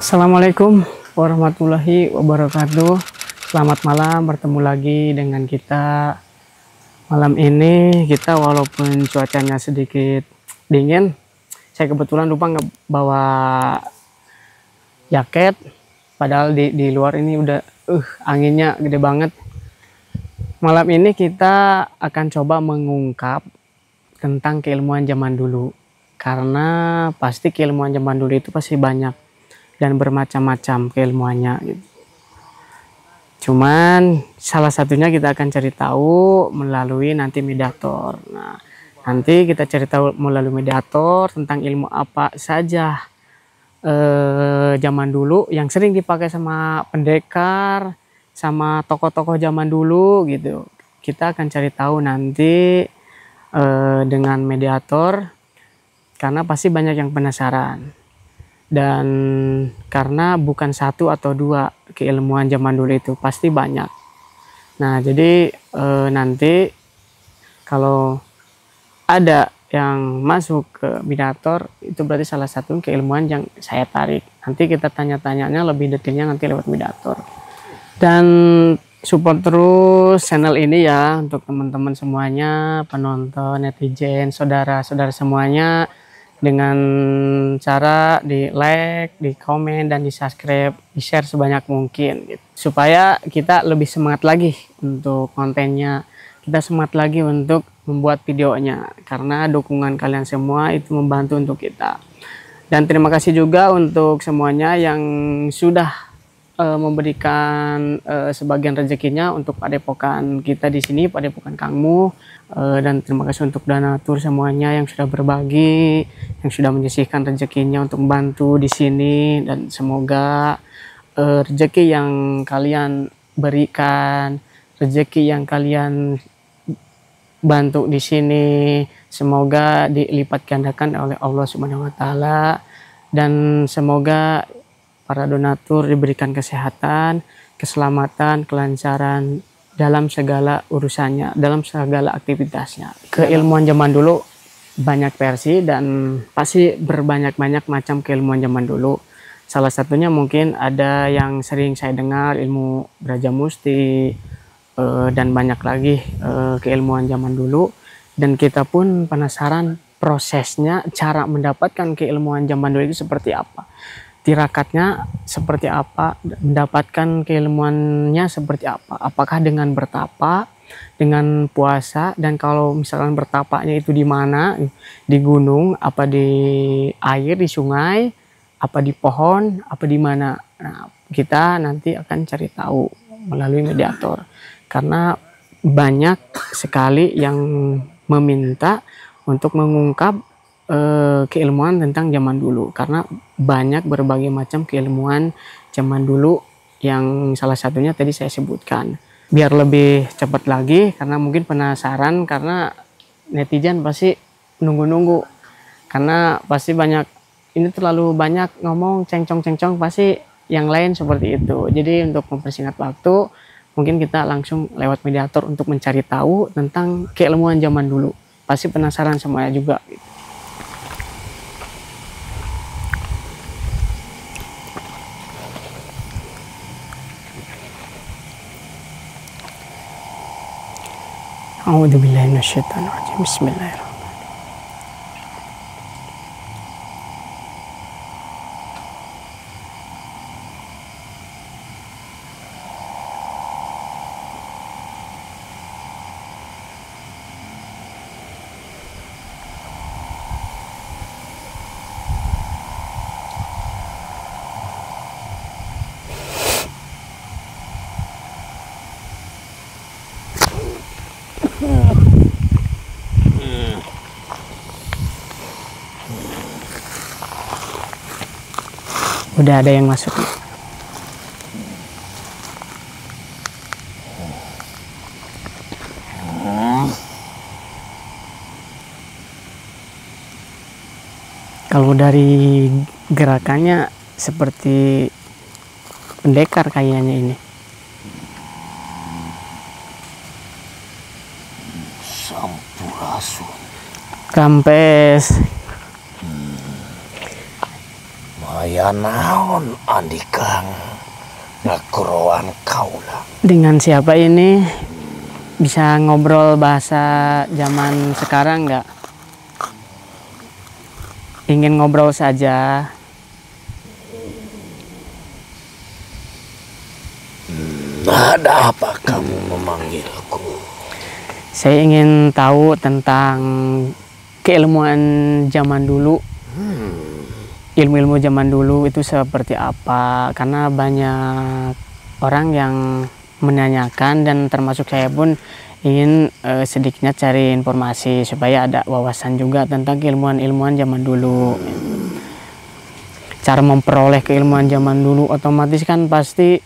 Assalamualaikum warahmatullahi wabarakatuh. Selamat malam, bertemu lagi dengan kita. Malam ini kita walaupun cuacanya sedikit dingin, saya kebetulan lupa nggak bawa jaket. Padahal di luar ini udah anginnya gede banget. Malam ini kita akan coba mengungkap tentang keilmuan zaman dulu. Karena pasti keilmuan zaman dulu itu pasti banyak dan bermacam-macam keilmuannya gitu. Cuman salah satunya kita akan cari tahu melalui nanti mediator. Nah, nanti kita cari tahu melalui mediator tentang ilmu apa saja zaman dulu yang sering dipakai sama pendekar, sama tokoh-tokoh zaman dulu gitu. Kita akan cari tahu nanti dengan mediator karena pasti banyak yang penasaran. Dan karena bukan satu atau dua keilmuan zaman dulu itu pasti banyak. Nah jadi nanti kalau ada yang masuk ke mediator itu berarti salah satu keilmuan yang saya tarik. Nanti kita tanya-tanyanya lebih detailnya nanti lewat mediator. Dan support terus channel ini ya untuk teman-teman semuanya, penonton, netizen, saudara-saudara semuanya, dengan cara di like, di komen, dan di subscribe, di share sebanyak mungkin gitu. Supaya kita lebih semangat lagi untuk kontennya, kita semangat lagi untuk membuat videonya karena dukungan kalian semua itu membantu untuk kita. Dan terima kasih juga untuk semuanya yang sudah memberikan sebagian rezekinya untuk padepokan kita di sini, padepokan Kangmu. Dan terima kasih untuk donatur semuanya yang sudah berbagi, yang sudah menyisihkan rezekinya untuk membantu di sini. Dan semoga rezeki yang kalian berikan, rezeki yang kalian bantu di sini, semoga dilipat gandakan oleh Allah Subhanahu wa Ta'ala. Dan semoga para donatur diberikan kesehatan, keselamatan, kelancaran dalam segala urusannya, dalam segala aktivitasnya. Keilmuan zaman dulu banyak versi dan pasti berbanyak-banyak macam keilmuan zaman dulu. Salah satunya mungkin ada yang sering saya dengar ilmu Braja Musti dan banyak lagi keilmuan zaman dulu. Dan kita pun penasaran prosesnya, cara mendapatkan keilmuan zaman dulu itu seperti apa. Tirakatnya seperti apa, mendapatkan keilmuannya seperti apa, apakah dengan bertapa, dengan puasa, dan kalau misalkan bertapanya itu di mana, di gunung, apa di air, di sungai, apa di pohon, apa di mana. Nah, kita nanti akan cari tahu melalui mediator karena banyak sekali yang meminta untuk mengungkap keilmuan tentang zaman dulu karena banyak berbagai macam keilmuan zaman dulu yang salah satunya tadi saya sebutkan. Biar lebih cepat lagi karena mungkin penasaran karena netizen pasti nunggu-nunggu karena pasti banyak ini terlalu banyak ngomong cengcong-cengcong pasti yang lain seperti itu. Jadi untuk mempersingkat waktu mungkin kita langsung lewat mediator untuk mencari tahu tentang keilmuan zaman dulu. Pasti penasaran semuanya juga gitu. A'udzubillahi minasyaitonirrajim. Bismillahirrahmanirrahim. Udah ada yang masuk. Kalau dari gerakannya seperti pendekar kayaknya ini. Sampurasun. Kampes. Maya naon andikang ngakuroan kaula. Dengan siapa ini? Bisa ngobrol bahasa zaman sekarang nggak? Ingin ngobrol saja. Ada apa kamu memanggilku? Saya ingin tahu tentang keilmuan zaman dulu. Ilmu-ilmu zaman dulu itu seperti apa? Karena banyak orang yang menanyakan dan termasuk saya pun ingin sedikitnya cari informasi supaya ada wawasan juga tentang keilmuan-ilmuan zaman dulu. Cara memperoleh keilmuan zaman dulu otomatis kan pasti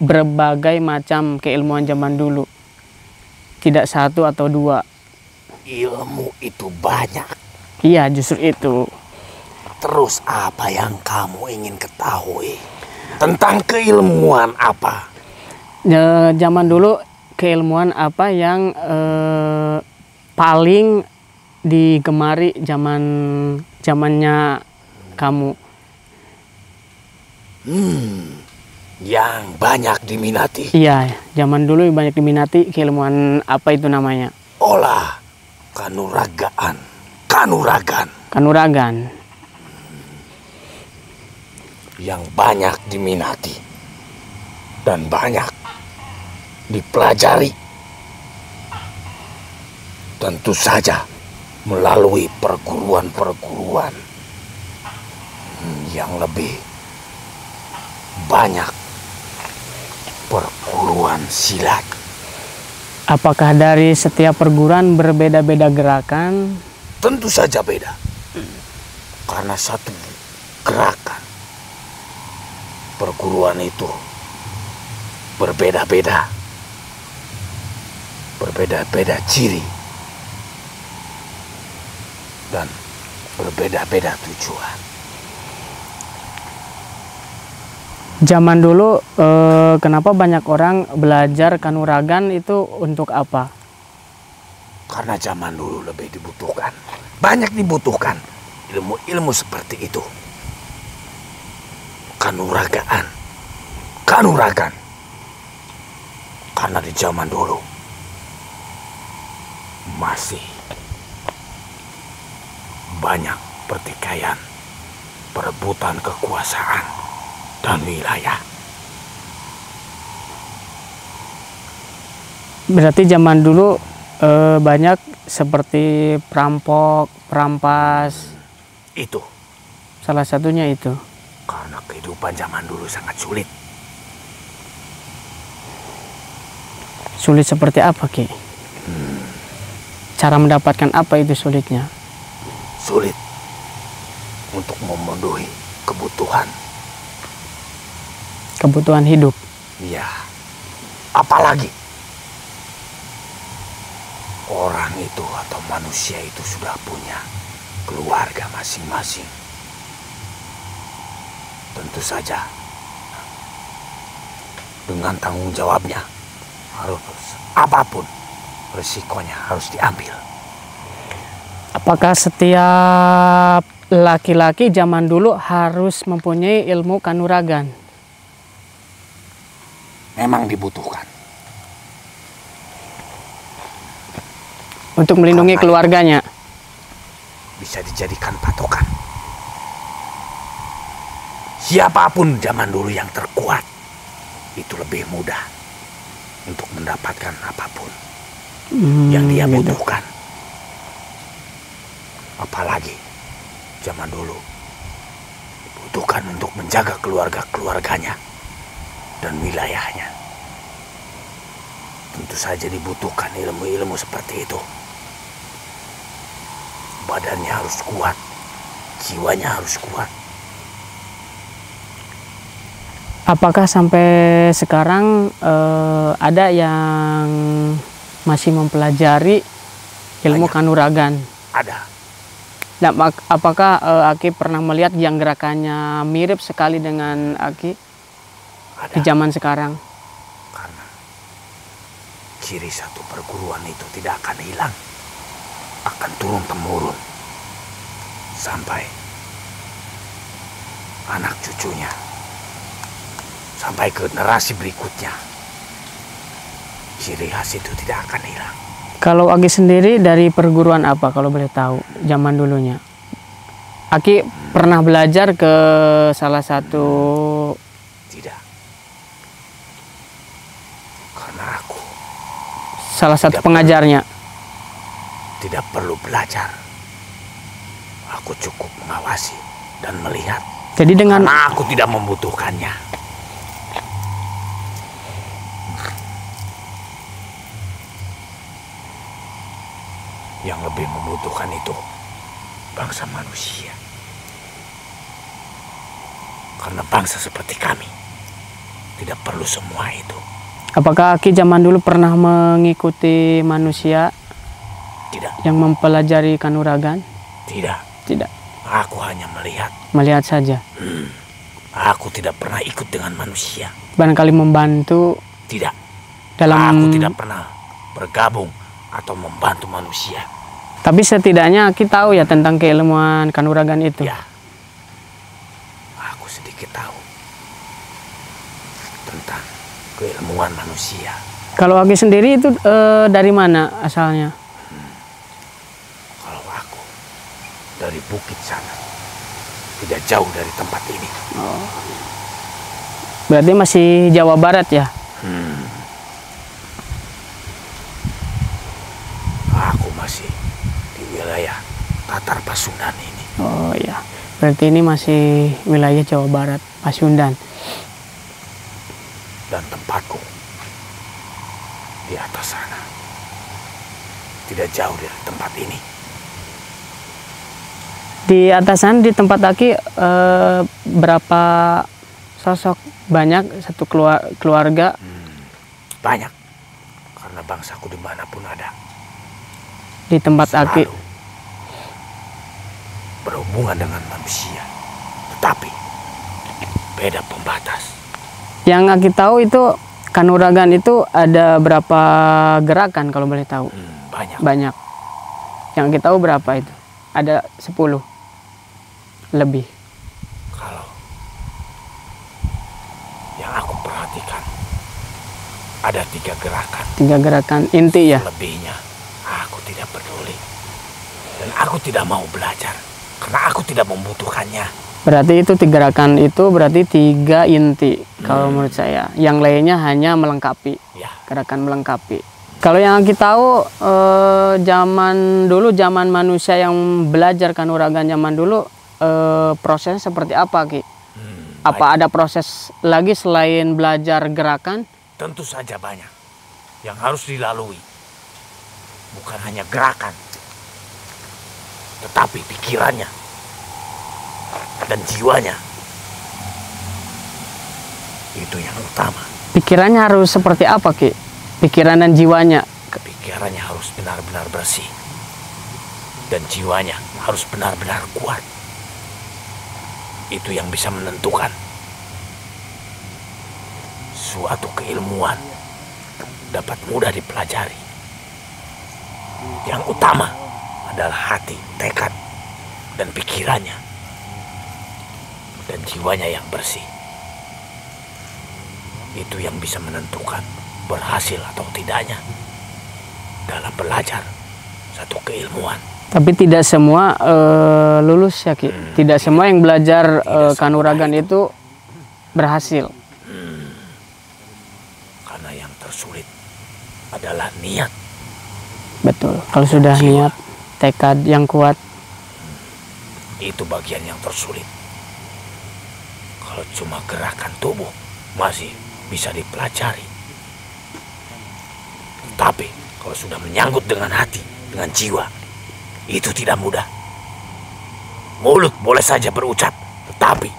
berbagai macam keilmuan zaman dulu. Tidak satu atau dua. Ilmu itu banyak. Iya, justru itu. Terus apa yang kamu ingin ketahui? Tentang keilmuan apa? Zaman dulu keilmuan apa yang paling digemari zamannya kamu? Yang banyak diminati. Iya, zaman dulu banyak diminati keilmuan apa itu namanya? Olah kanuragaan. Kanuragan. Kanuragan. Yang banyak diminati dan banyak dipelajari, tentu saja melalui perguruan-perguruan yang lebih banyak, perguruan silat. Apakah dari setiap perguruan berbeda-beda gerakan? Tentu saja beda, karena satu gerakan perguruan itu berbeda-beda, berbeda-beda ciri dan berbeda-beda tujuan. Zaman dulu kenapa banyak orang belajar kanuragan itu untuk apa? Karena zaman dulu lebih dibutuhkan, banyak dibutuhkan ilmu-ilmu seperti itu. Kanuragan. Karena di zaman dulu masih banyak pertikaian, perebutan kekuasaan dan wilayah. Berarti zaman dulu banyak seperti perampok, perampas. Itu Salah satunya itu. karena kehidupan zaman dulu sangat sulit. Sulit seperti apa, Ki? Cara mendapatkan apa itu sulitnya? Sulit untuk memenuhi kebutuhan. Kebutuhan hidup. Ya, apalagi orang itu atau manusia itu sudah punya keluarga masing-masing. Tentu saja dengan tanggung jawabnya harus apapun resikonya harus diambil. Apakah setiap laki-laki zaman dulu harus mempunyai ilmu kanuragan? Memang dibutuhkan. Untuk melindungi Karena keluarganya. bisa dijadikan patokan. Siapapun zaman dulu yang terkuat itu lebih mudah untuk mendapatkan apapun yang dia gitu. butuhkan. Apalagi zaman dulu butuhkan untuk menjaga keluarganya dan wilayahnya. Tentu saja dibutuhkan ilmu-ilmu seperti itu. Badannya harus kuat, jiwanya harus kuat. Apakah sampai sekarang ada yang masih mempelajari ilmu Banyak. kanuragan? Ada. Nah, apakah Aki pernah melihat yang gerakannya mirip sekali dengan Aki di Ada. zaman sekarang? Karena ciri satu perguruan itu tidak akan hilang, akan turun-temurun sampai anak cucunya, sampai ke generasi berikutnya, ciri khas itu tidak akan hilang. Kalau Aki sendiri dari perguruan apa kalau boleh tahu zaman dulunya? Aki pernah belajar ke salah satu? Tidak. Karena aku Salah satu tidak pengajarnya. tidak perlu belajar. Aku cukup mengawasi dan melihat. Jadi dengan Karena aku tidak membutuhkannya. Yang lebih membutuhkan itu bangsa manusia. Karena bangsa seperti kami tidak perlu semua itu. apakah Aki zaman dulu pernah mengikuti manusia Tidak, yang mempelajari kanuragan? tidak. Tidak, Aku hanya melihat. melihat saja. Aku tidak pernah ikut dengan manusia. Barangkali membantu Tidak. dalam. Aku tidak pernah bergabung atau membantu manusia. Tapi setidaknya Aki tahu ya tentang keilmuan kanuragan itu. Ya, aku sedikit tahu tentang keilmuan manusia. Kalau Aki sendiri itu dari mana asalnya? Kalau aku dari bukit sana, tidak jauh dari tempat ini. Berarti masih Jawa Barat ya? Aku masih di wilayah Tatar Pasundan ini. Oh iya, berarti ini masih wilayah Jawa Barat, Pasundan. Dan tempatku di atas sana, tidak jauh dari tempat ini. Di atasan di tempat Aki berapa sosok? Banyak, satu keluarga? Banyak, karena bangsaku dimanapun ada, Di tempat Aki. selalu berhubungan dengan manusia, tetapi beda pembatas. Yang Aki tahu itu kanuragan itu ada berapa gerakan kalau boleh tahu? Banyak. Banyak. Yang Aki tahu berapa itu? Ada 10 lebih. Kalau yang aku perhatikan, ada 3 gerakan. 3 gerakan inti ya. Lebihnya aku tidak peduli, dan aku tidak mau belajar karena aku tidak membutuhkannya. Berarti itu 3 gerakan itu berarti 3 inti kalau menurut saya. Yang lainnya hanya melengkapi. Ya, Gerakan melengkapi. Kalau yang kita tahu zaman dulu, zaman manusia yang belajar kanuragan zaman dulu, prosesnya seperti apa, Ki? Apa ada proses lagi selain belajar gerakan? tentu saja banyak yang harus dilalui. Bukan hanya gerakan, tetapi pikirannya dan jiwanya. Itu yang utama. Pikirannya harus seperti apa, Ki? Pikiran dan jiwanya. Pikirannya harus benar-benar bersih, dan jiwanya harus benar-benar kuat. Itu yang bisa menentukan suatu keilmuan dapat mudah dipelajari. Yang utama adalah hati, tekad, dan pikirannya, dan jiwanya yang bersih. Itu yang bisa menentukan berhasil atau tidaknya dalam belajar satu keilmuan. Tapi tidak semua lulus ya, Ki. Tidak semua yang belajar kanuragan itu berhasil. Karena yang tersulit adalah niat. Betul. Kalau sudah niat, tekad yang kuat. Itu bagian yang tersulit. Kalau cuma gerakan tubuh masih bisa dipelajari. Tapi kalau sudah menyangkut dengan hati, dengan jiwa, itu tidak mudah. Mulut boleh saja berucap, tetapi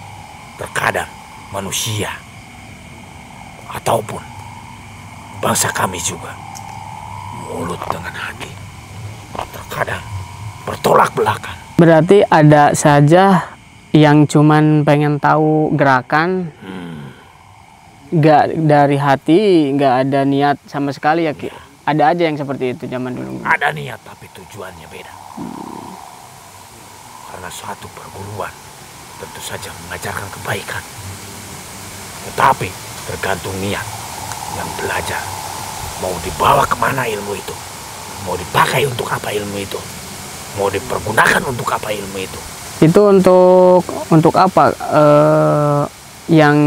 terkadang manusia ataupun bangsa kami juga, mulut dengan hati terkadang bertolak belakang. Berarti ada saja yang cuman pengen tahu gerakan, nggak dari hati, nggak ada niat sama sekali ya, Ki. Ada aja yang seperti itu zaman dulu. Ada niat tapi tujuannya beda. Karena suatu perguruan tentu saja mengajarkan kebaikan. Tetapi tergantung niat yang belajar. Mau dibawa kemana ilmu itu? Mau dipakai untuk apa ilmu itu? Mau dipergunakan untuk apa ilmu itu? Itu untuk apa? Yang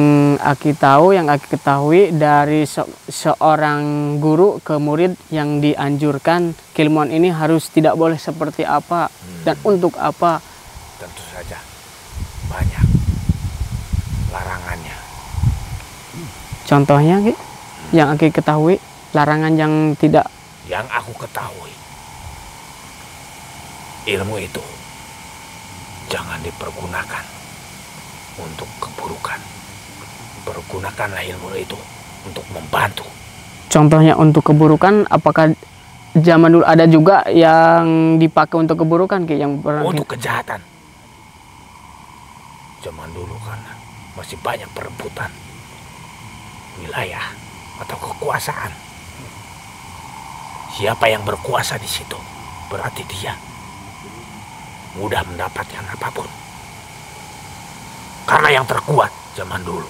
Aki tahu, yang Aki ketahui dari seorang guru ke murid yang dianjurkan keilmuan ini harus tidak boleh seperti apa dan untuk apa? Tentu saja banyak larangannya. Contohnya, Ki, yang Aki ketahui, larangan yang tidak. Yang aku ketahui, ilmu itu jangan dipergunakan untuk keburukan. Pergunakanlah ilmu itu untuk membantu. Contohnya untuk keburukan, apakah zaman dulu ada juga yang dipakai untuk keburukan, Ki? Yang untuk kejahatan. Zaman dulu kan masih banyak perebutan wilayah atau kekuasaan. Siapa yang berkuasa di situ, berarti dia mudah mendapatkan apapun. Karena yang terkuat zaman dulu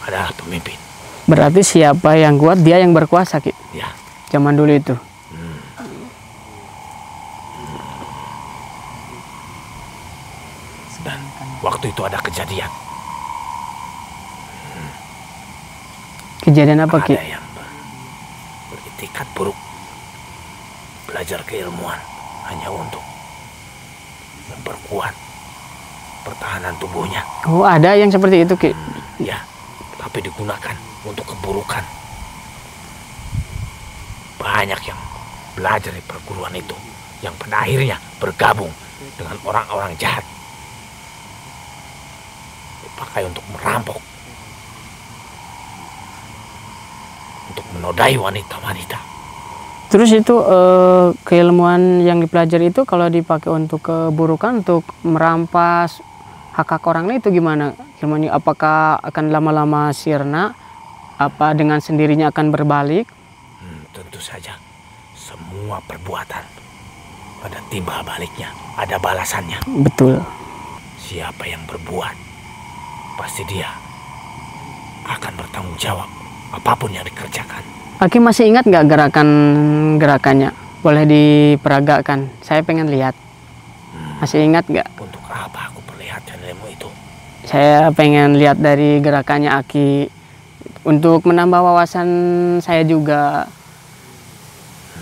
adalah pemimpin. Berarti siapa yang kuat, dia yang berkuasa, Ki? Ya. Zaman dulu itu. Dan waktu itu ada kejadian. Kejadian apa, Ki? Ada yang beritikat buruk, belajar keilmuan hanya untuk memperkuat pertahanan tubuhnya. Oh, ada yang seperti itu, Ki? Ya, tapi digunakan untuk keburukan. Banyak yang belajar di perguruan itu, yang pada akhirnya bergabung dengan orang-orang jahat. Dipakai untuk merampok, untuk menodai wanita-wanita. Terus itu keilmuan yang dipelajari itu kalau dipakai untuk keburukan, untuk merampas hak-hak orang lain, itu gimana? Ilmunya apakah akan lama-lama sirna? Apa dengan sendirinya akan berbalik? Tentu saja. Semua perbuatan ada timbal baliknya, ada balasannya. Betul. Siapa yang berbuat, pasti dia akan bertanggung jawab apapun yang dikerjakan. Aki masih ingat nggak gerakannya? Boleh diperagakan. Saya pengen lihat. Masih ingat nggak? Untuk apa aku perlihatkan ilmu itu? Saya pengen lihat dari gerakannya Aki. Untuk menambah wawasan saya juga.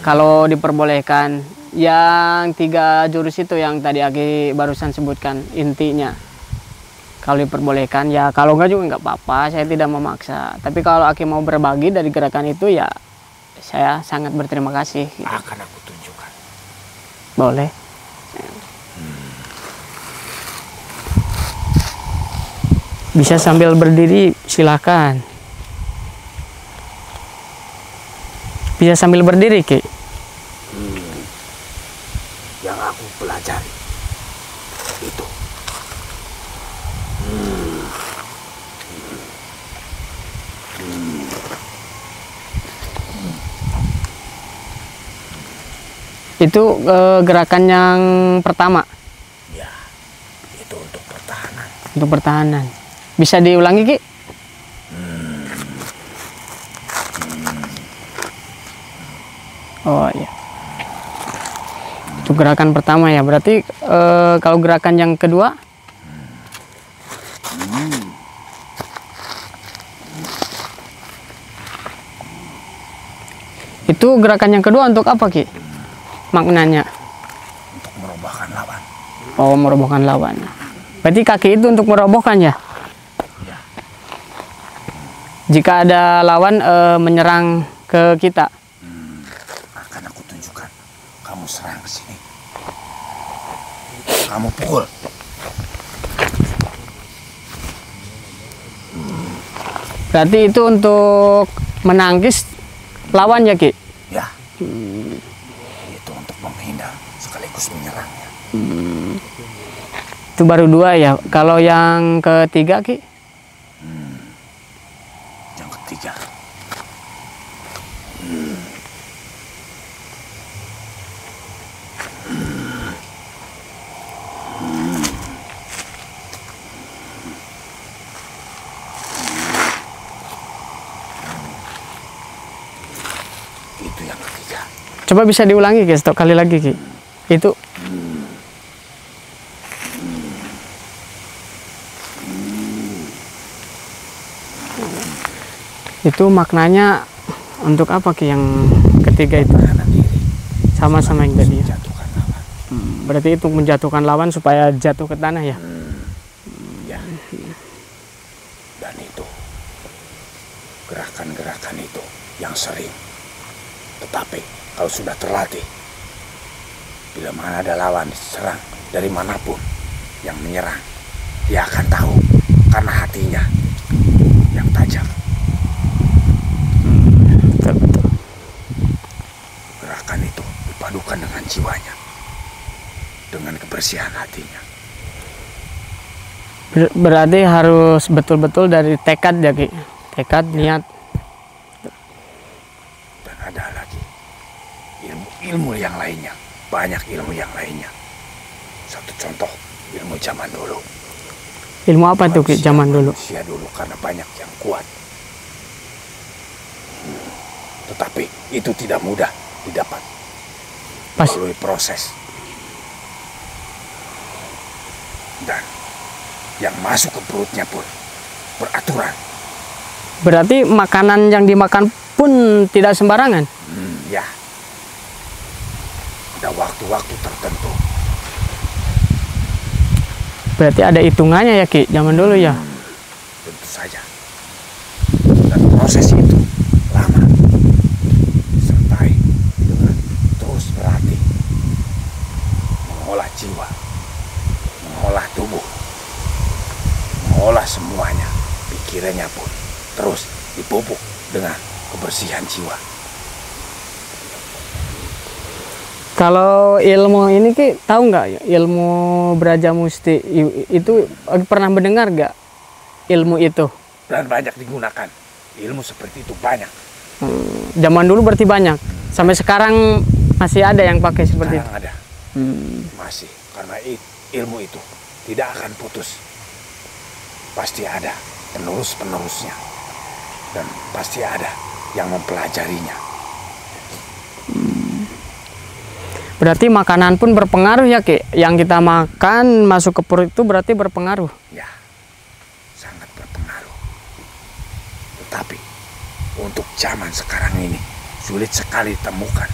Kalau diperbolehkan. Yang 3 jurus itu yang tadi Aki barusan sebutkan intinya. Kalau diperbolehkan, ya kalau enggak juga nggak apa-apa, saya tidak memaksa. Tapi kalau Aki mau berbagi dari gerakan itu, ya saya sangat berterima kasih. Akan aku tunjukkan. Boleh. Bisa sambil berdiri, silakan. Bisa sambil berdiri, Ki. Yang aku pelajari itu. Itu gerakan yang pertama. Ya, itu untuk pertahanan. Untuk pertahanan. Bisa diulangi, Ki? Oh iya. Itu gerakan pertama ya. Berarti kalau gerakan yang kedua? Itu gerakan yang kedua untuk apa, Ki? Maknanya? Untuk merobohkan lawan. Oh, merobohkan lawan. Berarti kaki itu untuk merobohkan ya? Ya. Jika ada lawan menyerang ke kita? Akan aku tunjukkan. Kamu serang ke sini. Kamu pukul. Berarti itu untuk menangkis lawan ya, Ki? Ya. Itu untuk menghindar sekaligus menyerangnya. Itu baru 2 ya. Kalau yang ketiga, Ki? Yang ketiga. Coba bisa diulangi Ki, satu kali lagi Ki. Itu maknanya untuk apa Ki yang ketiga itu? Kanan diri. Sama-sama yang tadi. Menjatuhkan lawan. Berarti itu menjatuhkan lawan supaya jatuh ke tanah ya? Ya. Dan itu gerakan-gerakan itu yang sering. Tetapi kalau sudah terlatih, bila mana ada lawan diserang dari manapun yang menyerang, dia akan tahu karena hatinya yang tajam. Betul. Gerakan itu dipadukan dengan jiwanya, dengan kebersihan hatinya. Berarti harus betul-betul dari tekad ya Ki? Tekad, niat. Dan ada lagi ilmu yang lainnya, banyak ilmu yang lainnya. Satu contoh, ilmu zaman dulu. Ilmu apa tuh Ki zaman dulu? Manusia dulu karena banyak yang kuat. Tetapi itu tidak mudah didapat melalui proses. Dan yang masuk ke perutnya pun beraturan. Berarti makanan yang dimakan pun tidak sembarangan? Ya. Ada waktu-waktu tertentu. Berarti ada hitungannya ya Ki zaman dulu ya? Tentu saja. Dan proses itu lama. Disertai dengan terus berlatih. Mengolah jiwa. Mengolah tubuh. Mengolah semuanya. Pikirannya pun terus dipupuk dengan kebersihan jiwa. Kalau ilmu ini Ki tahu nggak ilmu Brajamusti itu pernah mendengar nggak ilmu itu? Dan banyak digunakan. Ilmu seperti itu banyak. Zaman dulu berarti banyak. Sampai sekarang masih ada yang pakai seperti Sekarang itu? ada. Masih. Karena ilmu itu tidak akan putus. Pasti ada penerus-penerusnya. Dan pasti ada yang mempelajarinya. Berarti makanan pun berpengaruh ya Ki? Yang kita makan masuk ke perut itu berarti berpengaruh? Ya, sangat berpengaruh. Tetapi untuk zaman sekarang ini sulit sekali ditemukan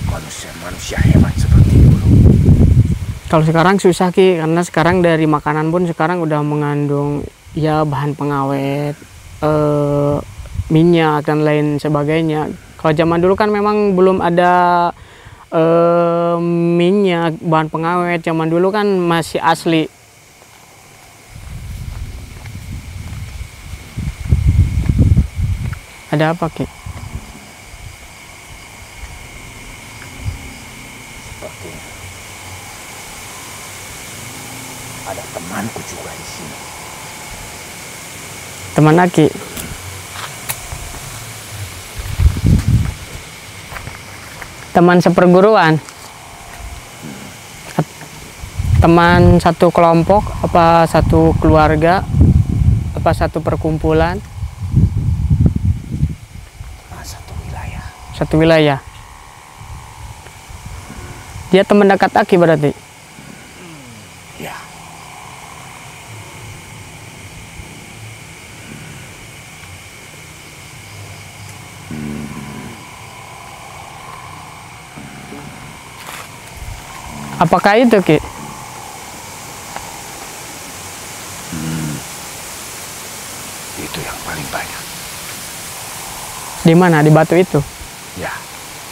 manusia-manusia hebat seperti dulu. Kalau sekarang susah Ki, karena sekarang dari makanan pun sekarang udah mengandung ya bahan pengawet, minyak dan lain sebagainya. Kalau zaman dulu kan memang belum ada minyak, bahan pengawet. Zaman dulu kan masih asli. Ada apa Ki? Sepertinya ada temanku juga di sini. Teman Aki? Teman seperguruan? Teman satu kelompok? Apa satu keluarga? Apa satu perkumpulan? Satu wilayah. Satu wilayah. Dia teman dekat Aki berarti? Ya. Apakah itu Ki? Itu yang paling banyak. Di mana? Di batu itu? Ya,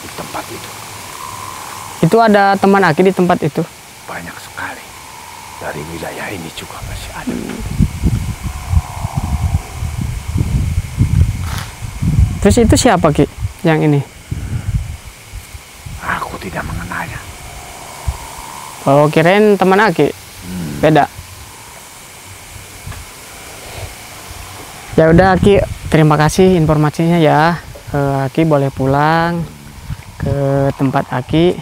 di tempat itu. Itu ada teman Aki di tempat itu? Banyak sekali. Dari wilayah ini juga masih ada. Terus itu siapa Ki? Yang ini? Aku tidak mengenalnya. Oh, kirain teman Aki. Beda. Ya udah Aki, terima kasih informasinya ya. Aki boleh pulang ke tempat Aki.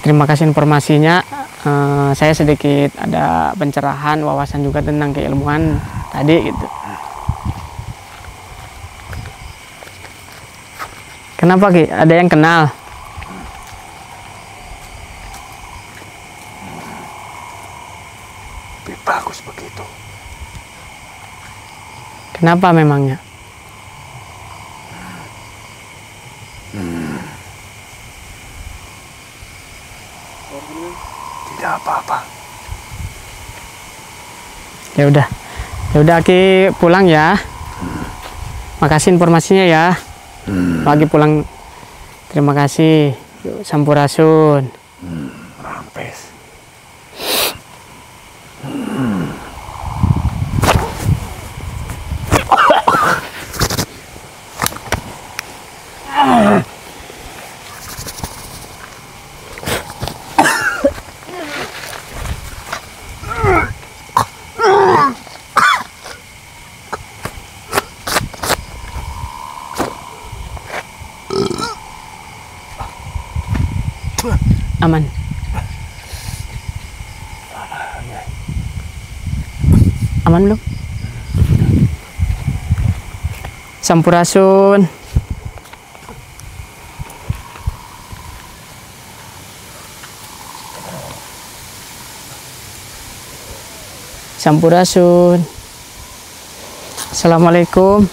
Terima kasih informasinya. Saya sedikit ada pencerahan wawasan juga tentang keilmuan tadi gitu. Kenapa Ki? Ada yang kenal? Lebih bagus begitu. Kenapa memangnya? Tidak apa-apa. Ya udah Ki pulang ya. Makasih informasinya ya. Lagi pulang. Terima kasih. Yuk, sampurasun. Rampes. Aman. Aman belum? Sampurasun. Sampurasun. Assalamualaikum.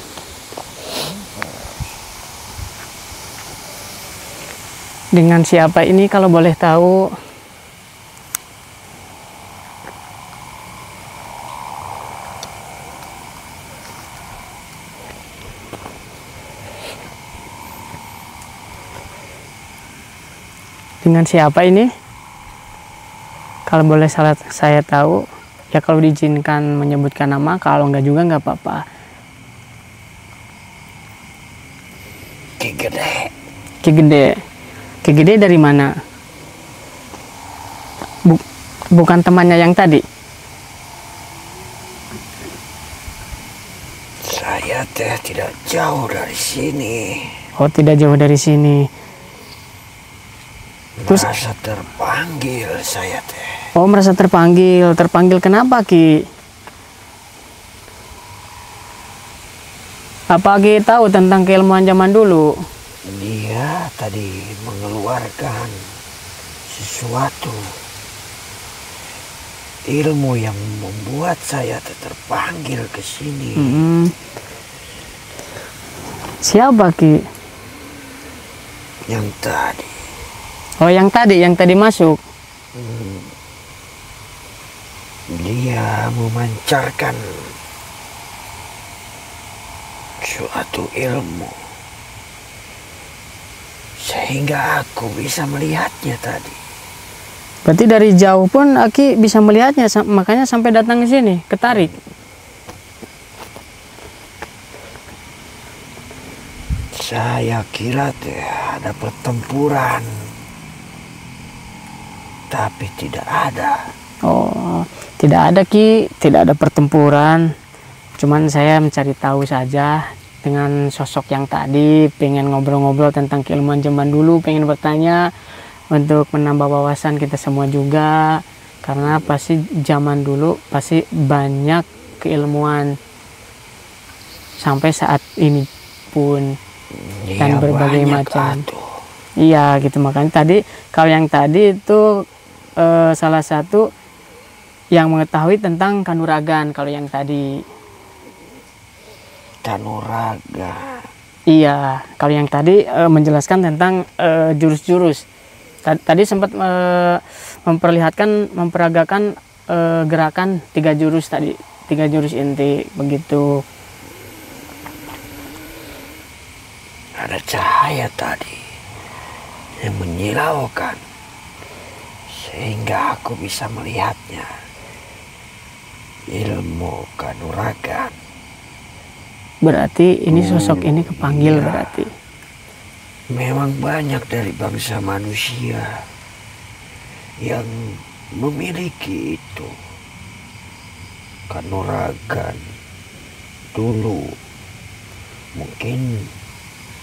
Dengan siapa ini kalau boleh tahu? Dengan siapa ini? Kalau boleh saya tahu, ya kalau diizinkan menyebutkan nama, kalau enggak juga nggak apa-apa. Ki Gede. Ki Gede. Ki Gede dari mana? Bukan temannya yang tadi? Saya teh tidak jauh dari sini. Oh, tidak jauh dari sini. Terus, Merasa terpanggil saya teh. oh merasa terpanggil. Terpanggil kenapa Ki? Apa Ki tahu tentang keilmuan zaman dulu? Dia tadi mengeluarkan sesuatu ilmu yang membuat saya terpanggil ke sini. Siapa Ki? Yang tadi. Oh yang tadi masuk. Dia memancarkan suatu ilmu sehingga aku bisa melihatnya tadi. Berarti dari jauh pun Aki bisa melihatnya, makanya sampai datang ke sini, ketarik. Saya kira ada pertempuran, tapi tidak ada. Oh, tidak ada Ki, tidak ada pertempuran. Cuman saya mencari tahu saja dengan sosok yang tadi, pengen ngobrol-ngobrol tentang keilmuan zaman dulu, pengen bertanya untuk menambah wawasan kita semua juga. Karena pasti zaman dulu pasti banyak keilmuan sampai saat ini pun dan berbagai macam. Iya gitu, makanya tadi kalau yang tadi itu salah satu yang mengetahui tentang kanuragan. Kalau yang tadi kanuragan, iya, kalau yang tadi menjelaskan tentang jurus-jurus. Tadi sempat memperagakan gerakan 3 jurus tadi, 3 jurus inti begitu. Ada cahaya tadi yang menyilaukan sehingga aku bisa melihatnya. Ilmu kanuragan. Berarti ini sosok ini kepanggil iya. Berarti. Memang banyak dari bangsa manusia yang memiliki itu. Kanuragan dulu mungkin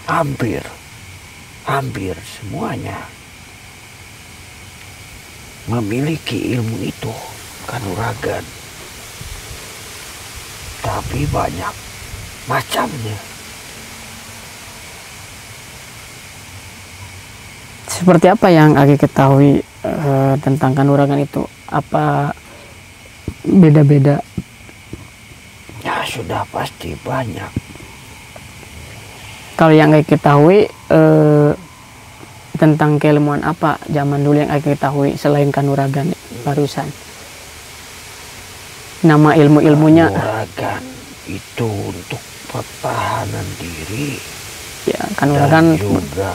hampir semuanya memiliki ilmu itu, kanuragan. Tapi banyak macamnya. Seperti apa yang Aki ketahui tentang kanuragan itu? Apa beda-beda? Ya sudah pasti banyak. Kalau yang Aki ketahui tentang keilmuan apa zaman dulu yang Aki ketahui selain kanuragan barusan? Nama ilmu-ilmunya? Kanuragan itu untuk pertahanan diri. Ya, kanuragan dan juga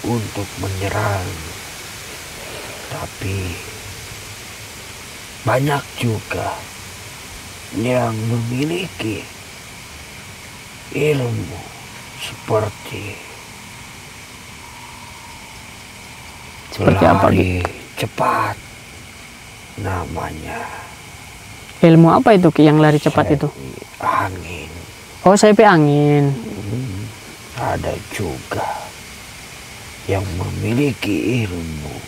untuk menyerang. Tapi banyak juga yang memiliki ilmu seperti apa lari cepat namanya. Ilmu apa itu Ki yang lari cepat itu? Angin. Oh, sayap angin. Ada juga yang memiliki ilmu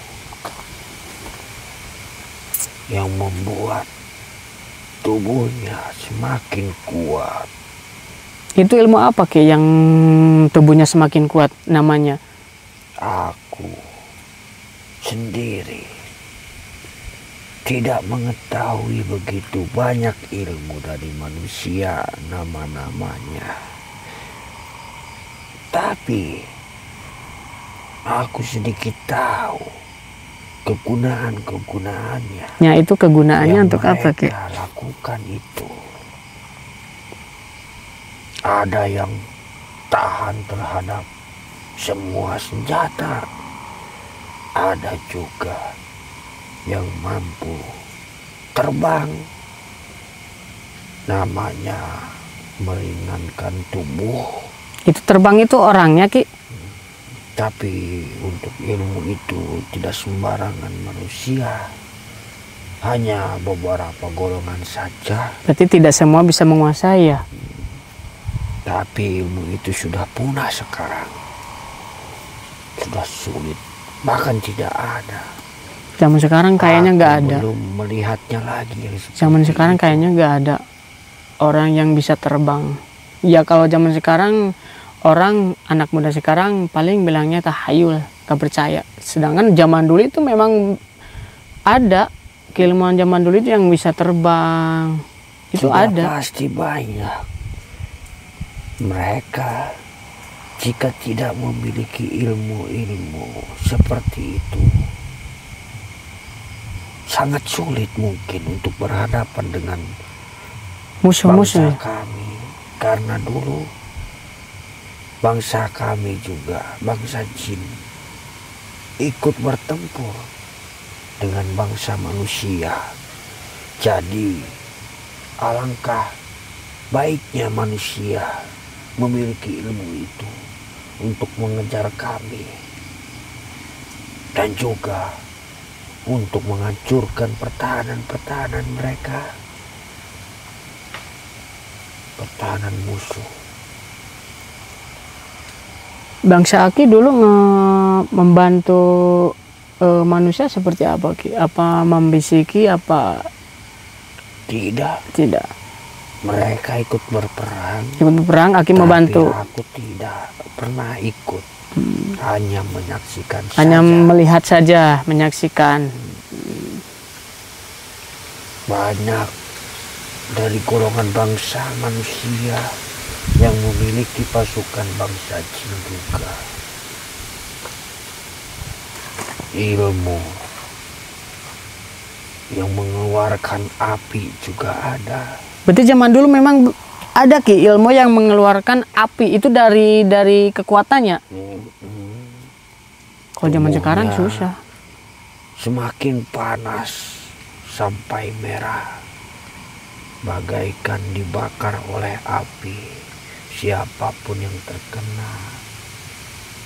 yang membuat tubuhnya semakin kuat. Itu ilmu apa Ki yang tubuhnya semakin kuat namanya? Aku sendiri tidak mengetahui begitu banyak ilmu dari manusia nama-namanya. Tapi aku sedikit tahu kegunaan-kegunaannya. Ya, itu kegunaannya untuk apa Ki? Yang mereka lakukan itu. Ada yang tahan terhadap semua senjata. Ada juga yang mampu terbang. Namanya meringankan tubuh. Itu terbang itu orangnya Ki? Tapi untuk ilmu itu tidak sembarangan manusia. Hanya beberapa golongan saja. Berarti tidak semua bisa menguasai ya? Tapi ilmu itu sudah punah sekarang. Sudah sulit. Bahkan tidak ada. Zaman sekarang kayaknya nggak ada. Belum melihatnya lagi. Zaman sekarang kayaknya nggak ada orang yang bisa terbang. Ya kalau zaman sekarang orang anak muda sekarang paling bilangnya tahayul, gak percaya. Sedangkan zaman dulu itu memang ada keilmuan zaman dulu itu yang bisa terbang. Itu sudah ada. Pasti banyak. Mereka jika tidak memiliki ilmu-ilmu seperti itu, sangat sulit mungkin untuk berhadapan dengan musuh-musuh bangsa kami. Karena dulu bangsa kami juga, bangsa jin, ikut bertempur dengan bangsa manusia. Jadi alangkah baiknya manusia memiliki ilmu itu untuk mengejar kami. Dan juga untuk menghancurkan pertahanan-pertahanan mereka. Pertahanan musuh. Bangsa Aki dulu membantu manusia seperti apa Ki? Apa membisiki apa? Tidak. Tidak. Mereka ikut berperang. Ikut berperang, Aki membantu. Aku tidak pernah ikut. Hanya menyaksikan Hanya saja. melihat saja, menyaksikan. Banyak dari golongan bangsa manusia yang memiliki pasukan bangsa jin juga. Ilmu yang mengeluarkan api juga ada. Berarti zaman dulu memang ada Ki ilmu yang mengeluarkan api itu dari kekuatannya. Kalau zaman sekarang susah. Semakin panas sampai merah. Bagaikan dibakar oleh api. Siapapun yang terkena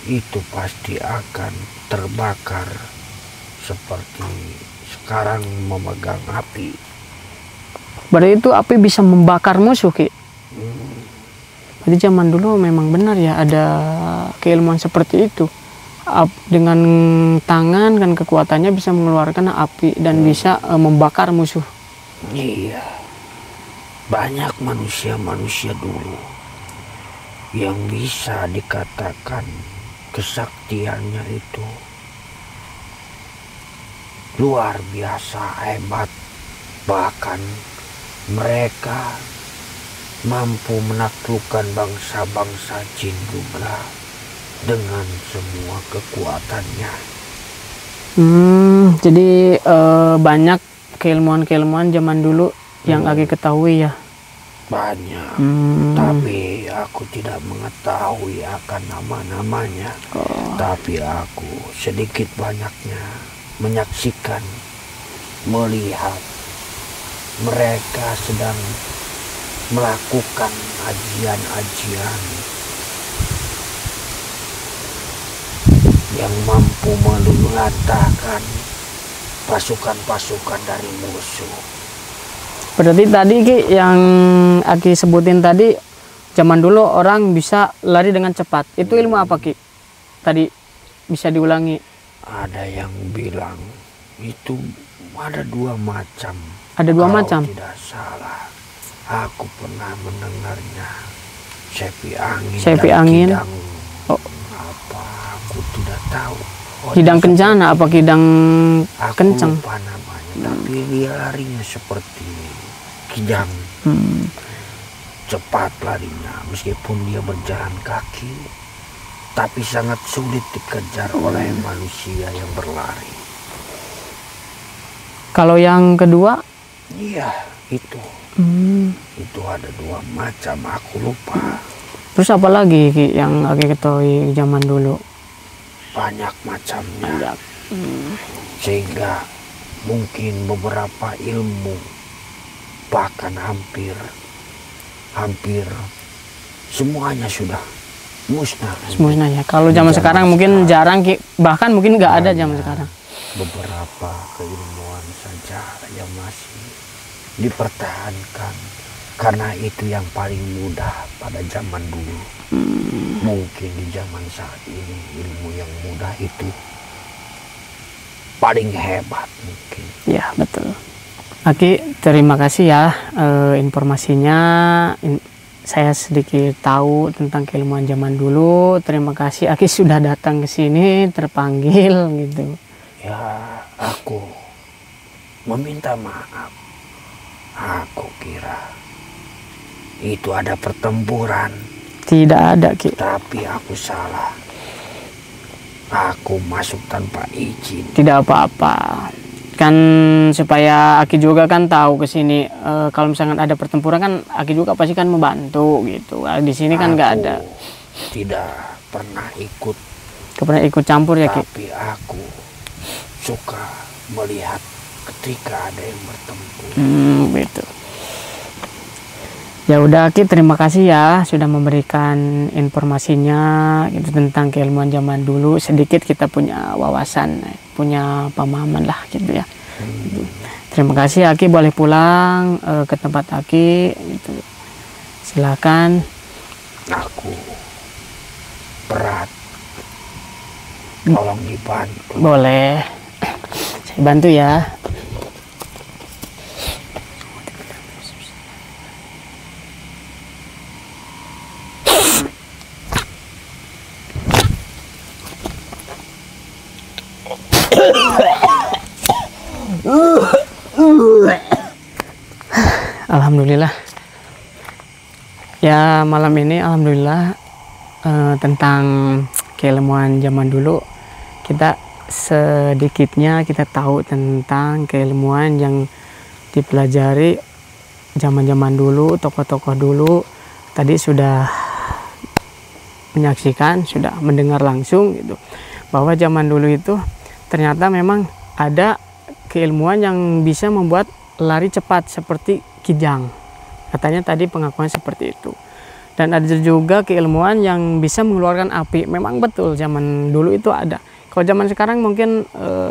itu pasti akan terbakar seperti sekarang memegang api. Berarti itu api bisa membakar musuh Ki. Berarti zaman dulu memang benar ya ada keilmuan seperti itu. Dengan tangan kan kekuatannya bisa mengeluarkan api dan bisa membakar musuh. Iya. Banyak manusia-manusia dulu yang bisa dikatakan kesaktiannya itu luar biasa hebat. Bahkan mereka mampu menaklukkan bangsa-bangsa jin juga dengan semua kekuatannya. Jadi banyak keilmuan-keilmuan zaman dulu yang Aki ketahui ya. Banyak, tapi aku tidak mengetahui akan nama-namanya. Tapi aku sedikit banyaknya menyaksikan, melihat mereka sedang melakukan ajian-ajian yang mampu meluluhlantahkan pasukan-pasukan dari musuh. Berarti tadi Ki yang Aki sebutin tadi, zaman dulu orang bisa lari dengan cepat. Itu ilmu apa Ki? Tadi bisa diulangi. Ada yang bilang itu ada 2 macam. Ada 2 macam? Tidak salah, aku pernah mendengarnya. Sepi angin. Sepi dan angin. Kidang, apa aku tidak tahu. Kidang kencana apa kidang kenceng? Aku lupa namanya, tapi dia larinya seperti kidang. Cepat larinya, meskipun dia berjalan kaki, tapi sangat sulit dikejar oleh manusia yang berlari. Kalau yang kedua? Iya, itu. Itu ada 2 macam, aku lupa. Terus apa lagi Ki yang Aki ketahui zaman dulu? Banyak macamnya. Sehingga mungkin beberapa ilmu bahkan hampir semuanya sudah musnah. Musnah ya. Kalau zaman sekarang mungkin jarang Ki, bahkan mungkin nggak ada zaman sekarang. Beberapa keilmuan saja yang masih dipertahankan karena itu yang paling mudah pada zaman dulu. Mungkin di zaman saat ini ilmu yang mudah itu paling hebat mungkin. Ya betul. Aki terima kasih ya informasinya. Saya sedikit tahu tentang keilmuan zaman dulu. Terima kasih Aki sudah datang ke sini, terpanggil gitu. Ya, aku meminta maaf. Aku kira itu ada pertempuran. Tidak ada Ki. Tapi aku salah. Aku masuk tanpa izin. Tidak apa-apa. Kan supaya Aki juga kan tahu ke sini kalau misalkan ada pertempuran kan Aki juga pasti kan membantu gitu. Di sini kan nggak ada. Tidak pernah ikut. Pernah ikut campur ya Ki. Tapi aku suka melihat ketika ada yang bertempur. Gitu. Ya udah Ki, terima kasih ya sudah memberikan informasinya gitu tentang keilmuan zaman dulu. Sedikit kita punya wawasan, punya pemahaman lah gitu ya. Gitu. Terima kasih Aki, boleh pulang ke tempat Aki gitu. Silakan. Aku berat. Tolong dibantu. Boleh. Saya bantu ya. Alhamdulillah ya, malam ini alhamdulillah tentang keilmuan zaman dulu kita sedikitnya kita tahu tentang keilmuan yang dipelajari zaman-zaman dulu, tokoh-tokoh dulu tadi sudah menyaksikan, sudah mendengar langsung gitu bahwa zaman dulu itu ternyata memang ada keilmuan yang bisa membuat lari cepat seperti kijang. Katanya tadi pengakuan seperti itu. Dan ada juga keilmuan yang bisa mengeluarkan api. Memang betul zaman dulu itu ada. Kalau zaman sekarang mungkin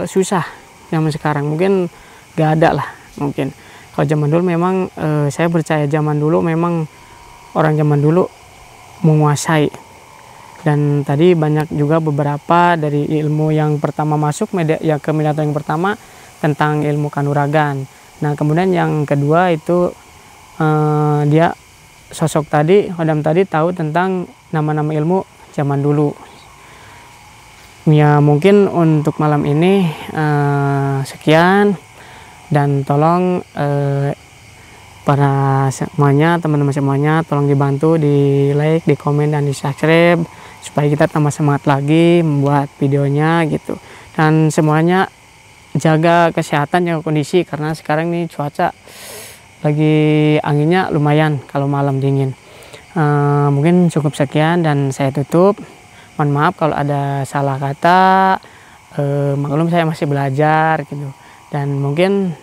susah. Zaman sekarang mungkin gak ada lah mungkin. Kalau zaman dulu memang saya percaya zaman dulu memang orang zaman dulu menguasai. Dan tadi banyak juga beberapa dari ilmu yang pertama masuk ya ke Mediator yang pertama tentang ilmu kanuragan. Nah kemudian yang kedua itu dia sosok tadi, Hodam tadi tahu tentang nama-nama ilmu zaman dulu. Ya mungkin untuk malam ini sekian, dan tolong para semuanya, teman-teman semuanya, tolong dibantu di like, di komen, dan di subscribe supaya kita tambah semangat lagi membuat videonya gitu. Dan semuanya jaga kesehatan, jaga kondisi, karena sekarang nih cuaca lagi anginnya lumayan kalau malam dingin. Mungkin cukup sekian dan saya tutup. Mohon maaf kalau ada salah kata, maklum saya masih belajar gitu. Dan mungkin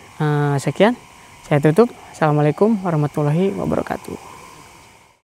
sekian, saya tutup. Assalamualaikum warahmatullahi wabarakatuh.